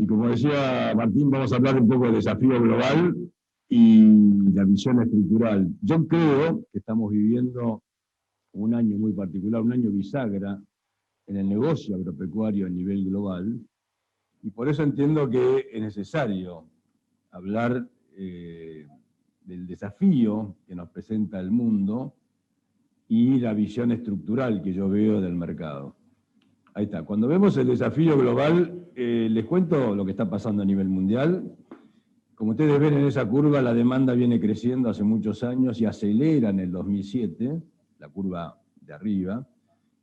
como decía Martín, vamos a hablar un poco del desafío global y la visión estructural. Yo creo que estamos viviendo un año muy particular, un año bisagra en el negocio agropecuario a nivel global, y por eso entiendo que es necesario hablar del desafío que nos presenta el mundo y la visión estructural que yo veo del mercado. Ahí está. Cuando vemos el desafío global, les cuento lo que está pasando a nivel mundial. Como ustedes ven en esa curva, la demanda viene creciendo hace muchos años y acelera en el 2007, la curva de arriba,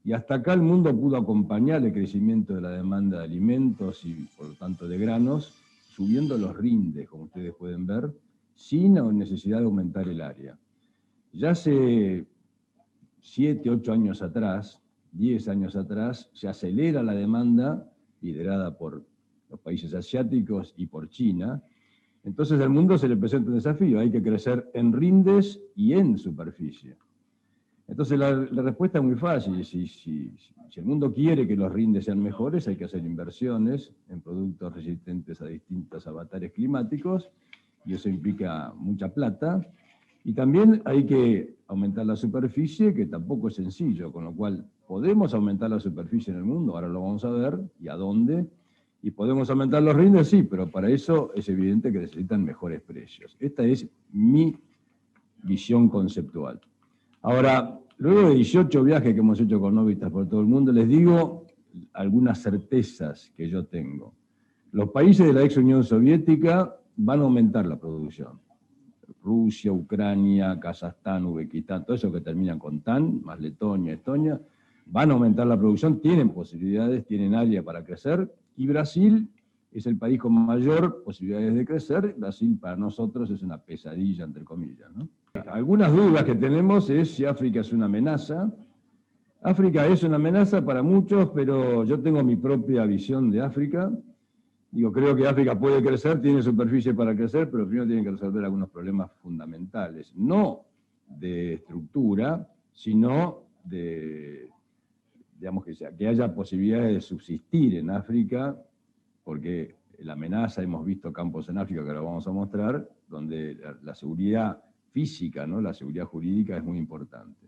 y hasta acá el mundo pudo acompañar el crecimiento de la demanda de alimentos y, por lo tanto, de granos, subiendo los rindes, como ustedes pueden ver, sin necesidad de aumentar el área. Ya hace 7, 8 años atrás, 10 años atrás, se acelera la demanda, liderada por los países asiáticos y por China. Entonces al mundo se le presenta un desafío, hay que crecer en rindes y en superficie. Entonces la respuesta es muy fácil, si el mundo quiere que los rindes sean mejores, hay que hacer inversiones en productos resistentes a distintos avatares climáticos, y eso implica mucha plata. Y también hay que aumentar la superficie, que tampoco es sencillo, con lo cual podemos aumentar la superficie en el mundo, ahora lo vamos a ver, y a dónde. Y podemos aumentar los rindes, sí, pero para eso es evidente que necesitan mejores precios. Esta es mi visión conceptual. Ahora, luego de 18 viajes que hemos hecho con Novitas por todo el mundo, les digo algunas certezas que yo tengo. Los países de la ex Unión Soviética van a aumentar la producción. Rusia, Ucrania, Kazajstán, Uzbekistán, todo eso que terminan con TAN, más Letonia, Estonia, van a aumentar la producción, tienen posibilidades, tienen área para crecer, y Brasil es el país con mayor posibilidades de crecer. Brasil para nosotros es una pesadilla, entre comillas, ¿no? Algunas dudas que tenemos es si África es una amenaza. África es una amenaza para muchos, pero yo tengo mi propia visión de África. Digo, creo que África puede crecer, tiene superficie para crecer, pero primero tienen que resolver algunos problemas fundamentales, no de estructura, sino de, digamos, que haya posibilidades de subsistir en África, porque la amenaza, hemos visto campos en África que ahora vamos a mostrar, donde la seguridad física, ¿no? La seguridad jurídica es muy importante.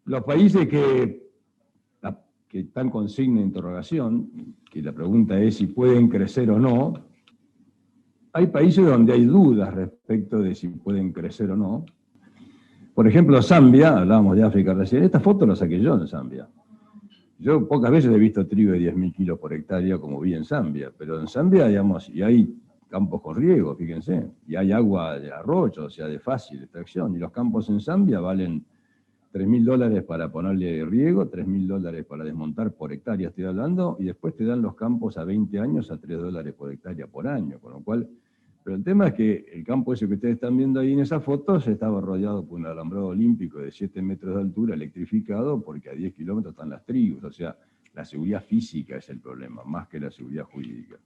Los países que están con signo de interrogación, que la pregunta es si pueden crecer o no, hay países donde hay dudas respecto de si pueden crecer o no. Por ejemplo, Zambia, hablábamos de África recién, esta foto la saqué yo en Zambia. Yo pocas veces he visto trigo de 10.000 kilos por hectárea como vi en Zambia, pero en Zambia, digamos, y hay campos con riego, fíjense, y hay agua de arroyo, o sea, de fácil extracción, y los campos en Zambia valen $3.000 para ponerle riego, $3.000 para desmontar por hectárea, estoy hablando, y después te dan los campos a 20 años a $3 por hectárea por año, con lo cual, pero el tema es que el campo ese que ustedes están viendo ahí en esa foto se estaba rodeado por un alambrado olímpico de 7 metros de altura, electrificado, porque a 10 kilómetros están las tribus, o sea, la seguridad física es el problema, más que la seguridad jurídica.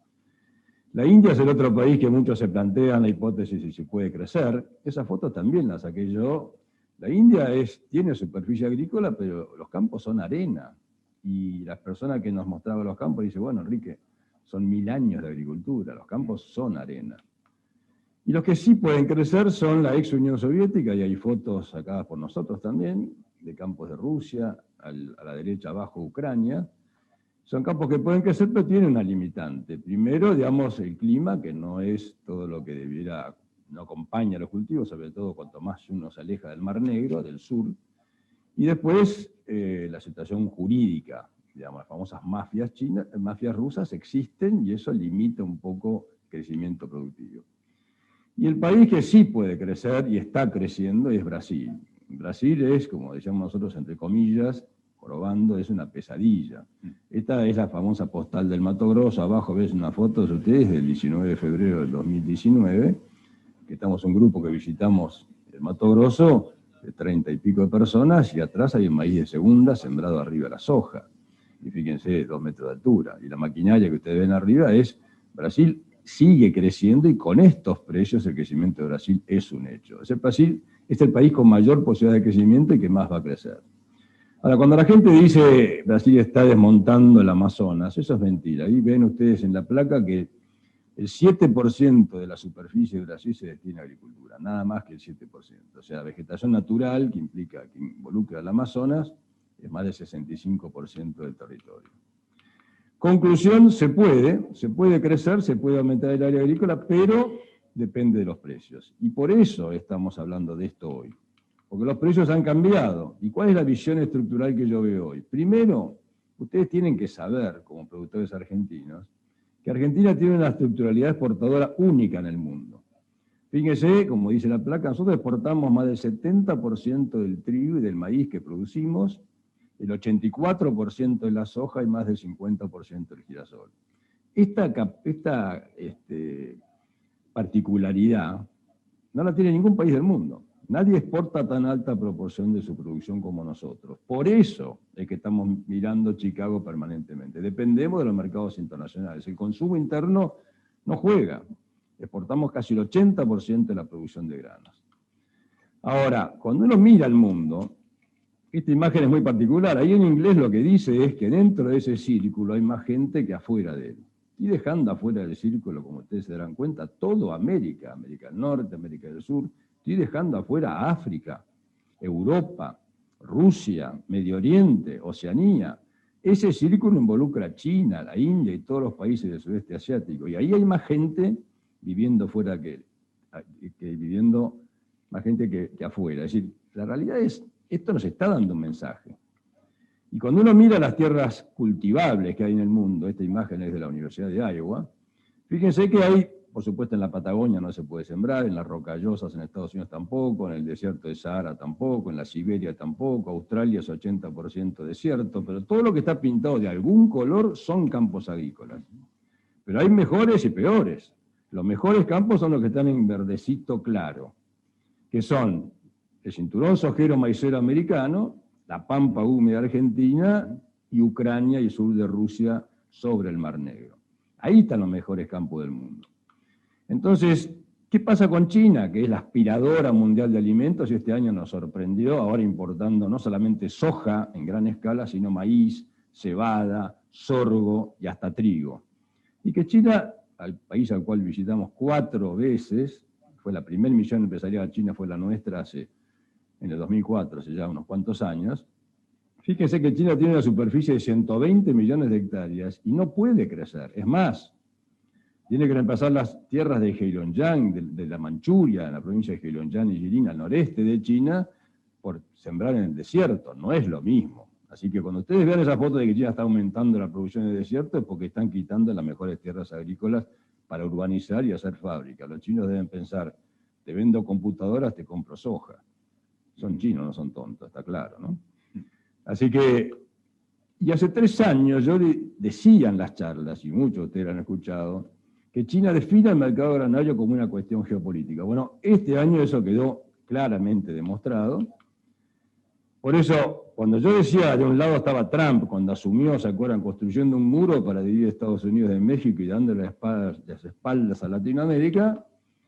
La India es el otro país que muchos se plantean la hipótesis de si puede crecer. Esa foto también la saqué yo. La India tiene superficie agrícola, pero los campos son arena. Y las personas que nos mostraban los campos dicen, bueno, Enrique, son 1000 años de agricultura, los campos son arena. Y los que sí pueden crecer son la ex Unión Soviética, y hay fotos sacadas por nosotros también, de campos de Rusia, a la derecha abajo Ucrania. Son campos que pueden crecer, pero tienen una limitante. Primero, digamos, el clima, que no es todo lo que debiera, no acompaña a los cultivos, sobre todo cuanto más uno se aleja del Mar Negro, del sur. Y después, la situación jurídica, digamos, las famosas mafias chinas, mafias rusas existen, y eso limita un poco el crecimiento productivo. Y el país que sí puede crecer y está creciendo es Brasil. Brasil es, como decíamos nosotros, entre comillas, probando, es una pesadilla. Esta es la famosa postal del Mato Grosso. Abajo ves una foto de ustedes del 19 de febrero del 2019, que estamos un grupo que visitamos el Mato Grosso, de 30 y pico de personas, y atrás hay un maíz de segunda sembrado arriba de la soja. Y fíjense, 2 metros de altura. Y la maquinaria que ustedes ven arriba es Brasil sigue creciendo, y con estos precios el crecimiento de Brasil es un hecho. Brasil es el país con mayor posibilidad de crecimiento y que más va a crecer. Ahora, cuando la gente dice Brasil está desmontando el Amazonas, eso es mentira. Ahí ven ustedes en la placa que el 7% de la superficie de Brasil se destina a agricultura, nada más que el 7%. O sea, vegetación natural, que involucra al Amazonas, es más del 65% del territorio. Conclusión, se puede crecer, se puede aumentar el área agrícola, pero depende de los precios. Y por eso estamos hablando de esto hoy. Porque los precios han cambiado. ¿Y cuál es la visión estructural que yo veo hoy? Primero, ustedes tienen que saber, como productores argentinos, que Argentina tiene una estructuralidad exportadora única en el mundo. Fíjense, como dice la placa, nosotros exportamos más del 70% del trigo y del maíz que producimos, el 84% de la soja y más del 50% del girasol. Esta particularidad no la tiene ningún país del mundo. Nadie exporta tan alta proporción de su producción como nosotros. Por eso es que estamos mirando Chicago permanentemente. Dependemos de los mercados internacionales. El consumo interno no juega. Exportamos casi el 80% de la producción de granos. Ahora, cuando uno mira el mundo, esta imagen es muy particular. Ahí en inglés lo que dice es que dentro de ese círculo hay más gente que afuera de él. Y dejando afuera del círculo, como ustedes se darán cuenta, todo América, América del Norte, América del Sur, estoy dejando afuera África, Europa, Rusia, Medio Oriente, Oceanía. Ese círculo involucra a China, la India y todos los países del sudeste asiático. Y ahí hay más gente viviendo fuera más gente que afuera. Es decir, la realidad es, esto nos está dando un mensaje. Y cuando uno mira las tierras cultivables que hay en el mundo, esta imagen es de la Universidad de Iowa, fíjense que hay, por supuesto en la Patagonia no se puede sembrar, en las rocallosas en Estados Unidos tampoco, en el desierto de Sahara tampoco, en la Siberia tampoco, Australia es 80% desierto, pero todo lo que está pintado de algún color son campos agrícolas. Pero hay mejores y peores. Los mejores campos son los que están en verdecito claro, que son el cinturón sojero maicero americano, la pampa húmeda argentina y Ucrania y sur de Rusia sobre el Mar Negro. Ahí están los mejores campos del mundo. Entonces, ¿qué pasa con China, que es la aspiradora mundial de alimentos y este año nos sorprendió, ahora importando no solamente soja en gran escala, sino maíz, cebada, sorgo y hasta trigo? Y que China, al país al cual visitamos 4 veces, fue la primera misión empresarial china, fue la nuestra en el 2004, hace ya unos cuantos años. Fíjense que China tiene una superficie de 120 millones de hectáreas y no puede crecer. Es más, tiene que reemplazar las tierras de Heilongjiang, de la Manchuria, en la provincia de Heilongjiang y Jilin, al noreste de China, por sembrar en el desierto. No es lo mismo. Así que cuando ustedes vean esa foto de que China está aumentando la producción en el desierto, es porque están quitando las mejores tierras agrícolas para urbanizar y hacer fábricas. Los chinos deben pensar, te vendo computadoras, te compro soja. Son chinos, no son tontos, está claro, ¿no? Así que, y hace 3 años yo decía en las charlas, y muchos de ustedes han escuchado, que China define el mercado granario como una cuestión geopolítica. Bueno, este año eso quedó claramente demostrado. Por eso, cuando yo decía, de un lado estaba Trump, cuando asumió, ¿se acuerdan?, construyendo un muro para dividir Estados Unidos de México y dándole las espaldas a Latinoamérica,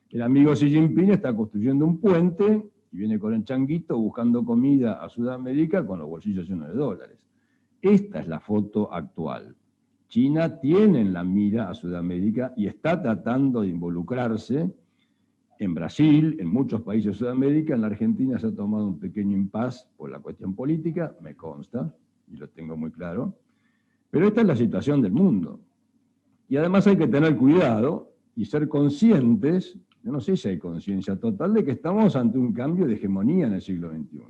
el amigo Xi Jinping está construyendo un puente y viene con el changuito buscando comida a Sudamérica con los bolsillos llenos de dólares. Esta es la foto actual. China tiene en la mira a Sudamérica y está tratando de involucrarse en Brasil, en muchos países de Sudamérica. En la Argentina se ha tomado un pequeño impas por la cuestión política, me consta, y lo tengo muy claro. Pero esta es la situación del mundo. Y además hay que tener cuidado y ser conscientes, yo no sé si hay conciencia total, de que estamos ante un cambio de hegemonía en el siglo XXI.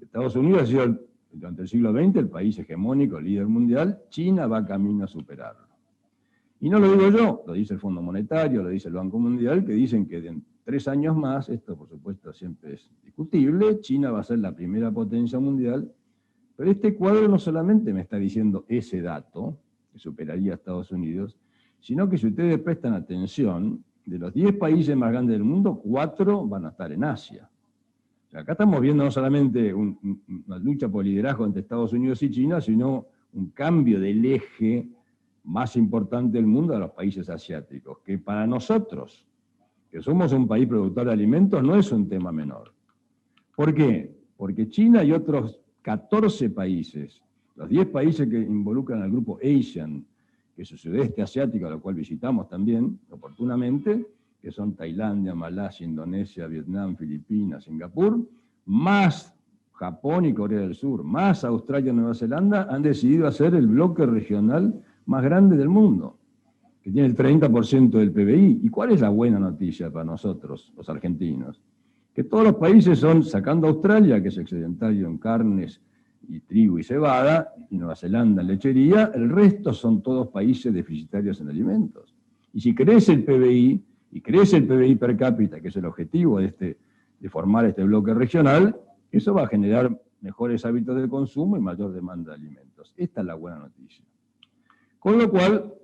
Estados Unidos ha sido durante el siglo XX el país hegemónico, el líder mundial. China va camino a superarlo. Y no lo digo yo, lo dice el Fondo Monetario, lo dice el Banco Mundial, que dicen que en 3 años más, esto por supuesto siempre es discutible, China va a ser la primera potencia mundial, pero este cuadro no solamente me está diciendo ese dato, que superaría a Estados Unidos, sino que si ustedes prestan atención, de los 10 países más grandes del mundo, 4 van a estar en Asia. O sea, acá estamos viendo no solamente una lucha por liderazgo entre Estados Unidos y China, sino un cambio del eje más importante del mundo a los países asiáticos, que para nosotros, que somos un país productor de alimentos, no es un tema menor. ¿Por qué? Porque China y otros 14 países, los 10 países que involucran al grupo ASEAN, que es el sudeste asiático, a lo cual visitamos también oportunamente, que son Tailandia, Malasia, Indonesia, Vietnam, Filipinas, Singapur, más Japón y Corea del Sur, más Australia y Nueva Zelanda, han decidido hacer el bloque regional más grande del mundo, que tiene el 30% del PBI. ¿Y cuál es la buena noticia para nosotros, los argentinos? Que todos los países son, sacando Australia, que es excedentario en carnes y trigo y cebada, y Nueva Zelanda en lechería, el resto son todos países deficitarios en alimentos. Y si crece el PBI, y crece el PBI per cápita, que es el objetivo de formar este bloque regional, eso va a generar mejores hábitos de consumo y mayor demanda de alimentos. Esta es la buena noticia. Con lo cual,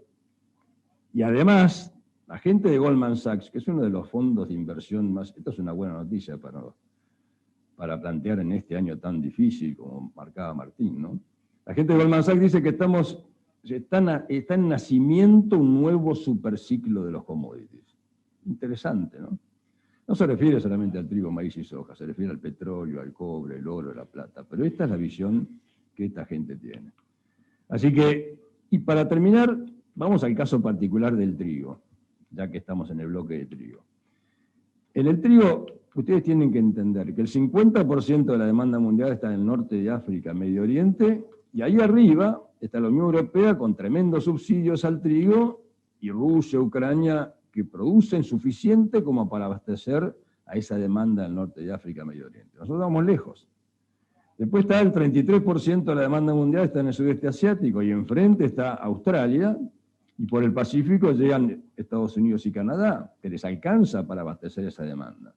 y además, la gente de Goldman Sachs, que es uno de los fondos de inversión más, esto es una buena noticia para plantear en este año tan difícil como marcaba Martín, ¿no? La gente de Goldman Sachs dice que está en nacimiento un nuevo superciclo de los commodities. Interesante, ¿no? No se refiere solamente al trigo, maíz y soja, se refiere al petróleo, al cobre, el oro, la plata. Pero esta es la visión que esta gente tiene. Así que, y para terminar, vamos al caso particular del trigo, ya que estamos en el bloque de trigo. En el trigo, ustedes tienen que entender que el 50% de la demanda mundial está en el norte de África, Medio Oriente, y ahí arriba está la Unión Europea con tremendos subsidios al trigo, y Rusia, Ucrania, que producen suficiente como para abastecer a esa demanda del norte de África, Medio Oriente. Nosotros vamos lejos. Después está el 33% de la demanda mundial está en el sudeste asiático, y enfrente está Australia, y por el Pacífico llegan Estados Unidos y Canadá, que les alcanza para abastecer esa demanda.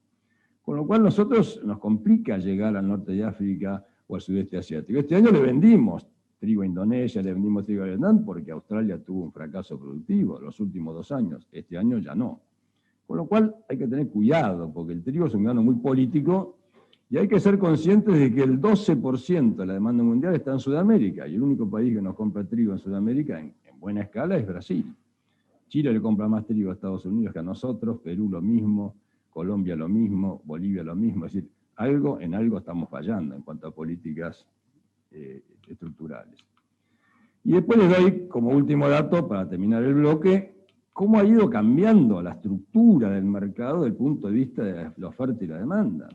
Con lo cual nosotros nos complica llegar al norte de África o al sudeste asiático. Este año le vendimos trigo a Indonesia, le vendimos trigo a Vietnam, porque Australia tuvo un fracaso productivo los últimos 2 años. Este año ya no. Con lo cual hay que tener cuidado, porque el trigo es un grano muy político, y hay que ser conscientes de que el 12% de la demanda mundial está en Sudamérica, y el único país que nos compra trigo en Sudamérica en buena escala es Brasil. Chile le compra más trigo a Estados Unidos que a nosotros, Perú lo mismo, Colombia lo mismo, Bolivia lo mismo. Es decir, en algo estamos fallando en cuanto a políticas estructurales. Y después les doy como último dato, para terminar el bloque, cómo ha ido cambiando la estructura del mercado desde el punto de vista de la oferta y la demanda.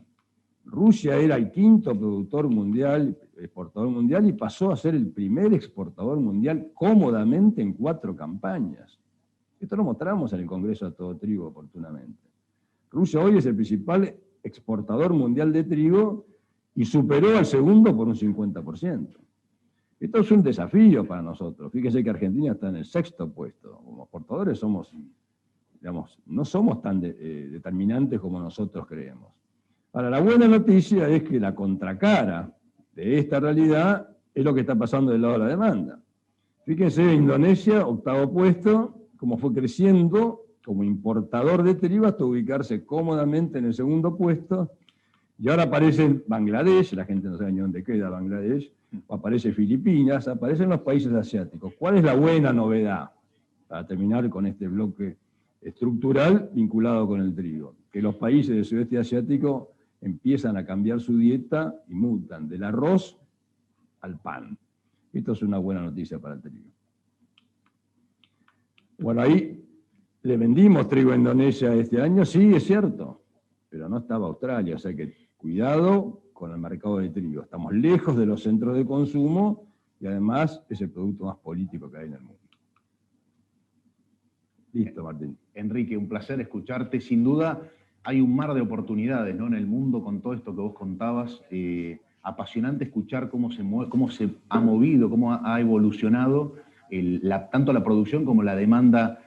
Rusia era el 5º productor mundial, exportador mundial, y pasó a ser el primer exportador mundial cómodamente en 4 campañas. Esto lo mostramos en el Congreso a Todo Trigo, oportunamente. Rusia hoy es el principal exportador mundial de trigo y superó al segundo por un 50%. Esto es un desafío para nosotros. Fíjense que Argentina está en el 6º puesto. Como exportadores somos, digamos, no somos tan determinantes como nosotros creemos. Ahora, la buena noticia es que la contracara de esta realidad es lo que está pasando del lado de la demanda. Fíjense, Indonesia, 8º puesto, como fue creciendo como importador de trigo hasta ubicarse cómodamente en el 2º puesto, y ahora aparece Bangladesh, la gente no sabe ni dónde queda Bangladesh, aparece Filipinas, aparecen los países asiáticos. ¿Cuál es la buena novedad? Para terminar con este bloque estructural vinculado con el trigo, que los países del sudeste asiático empiezan a cambiar su dieta y mutan del arroz al pan. Esto es una buena noticia para el trigo. Bueno, ahí le vendimos trigo a Indonesia este año, sí, es cierto, pero no estaba Australia, o sea que cuidado con el mercado de trigo. Estamos lejos de los centros de consumo y además es el producto más político que hay en el mundo. Listo, Martín. Enrique, un placer escucharte. Sin duda hay un mar de oportunidades, ¿no?, en el mundo con todo esto que vos contabas. Apasionante escuchar cómo se mueve, cómo se ha movido, cómo ha evolucionado tanto la producción como la demanda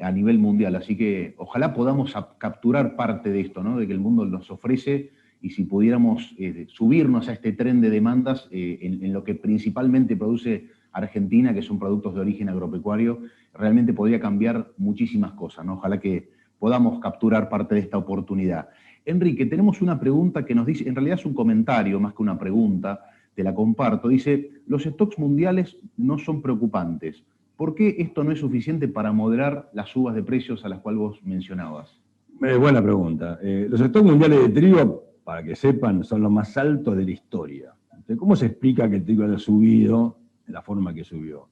a nivel mundial. Así que ojalá podamos capturar parte de esto, ¿no?, de que el mundo nos ofrece, y si pudiéramos subirnos a este tren de demandas en lo que principalmente produce Argentina, que son productos de origen agropecuario, realmente podría cambiar muchísimas cosas, ¿no? Ojalá que podamos capturar parte de esta oportunidad. Enrique, tenemos una pregunta que nos dice, en realidad es un comentario más que una pregunta, te la comparto. Dice, los stocks mundiales no son preocupantes. ¿Por qué esto no es suficiente para moderar las subas de precios a las cuales vos mencionabas? Buena pregunta. Los stocks mundiales de trigo, para que sepan, son los más altos de la historia. Entonces, ¿cómo se explica que el trigo haya subido de la forma que subió?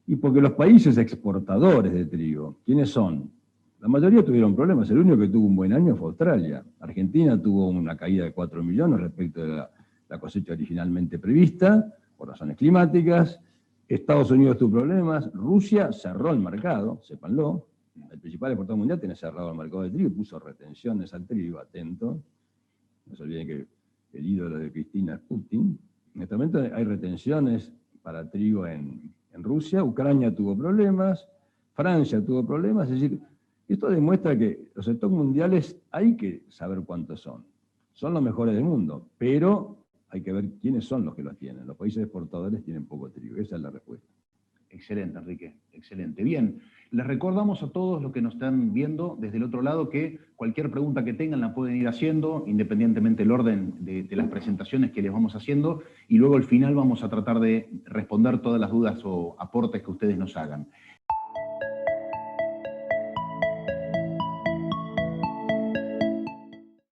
Y porque los países exportadores de trigo, ¿quiénes son? La mayoría tuvieron problemas. El único que tuvo un buen año fue Australia. Argentina tuvo una caída de 4 millones respecto de la cosecha originalmente prevista, por razones climáticas. Estados Unidos tuvo problemas. Rusia cerró el mercado, sépanlo. El principal exportador mundial tiene cerrado el mercado de trigo y puso retenciones al trigo, atentos. No se olviden que el ídolo de Cristina es Putin. En este momento hay retenciones para trigo en Rusia. Ucrania tuvo problemas. Francia tuvo problemas. Es decir, esto demuestra que los stocks mundiales hay que saber cuántos son. Son los mejores del mundo, pero hay que ver quiénes son los que los tienen. Los países exportadores tienen poco trigo. Esa es la respuesta. Excelente, Enrique, excelente. Bien, les recordamos a todos los que nos están viendo desde el otro lado que cualquier pregunta que tengan la pueden ir haciendo, independientemente del orden de las presentaciones que les vamos haciendo, y luego al final vamos a tratar de responder todas las dudas o aportes que ustedes nos hagan.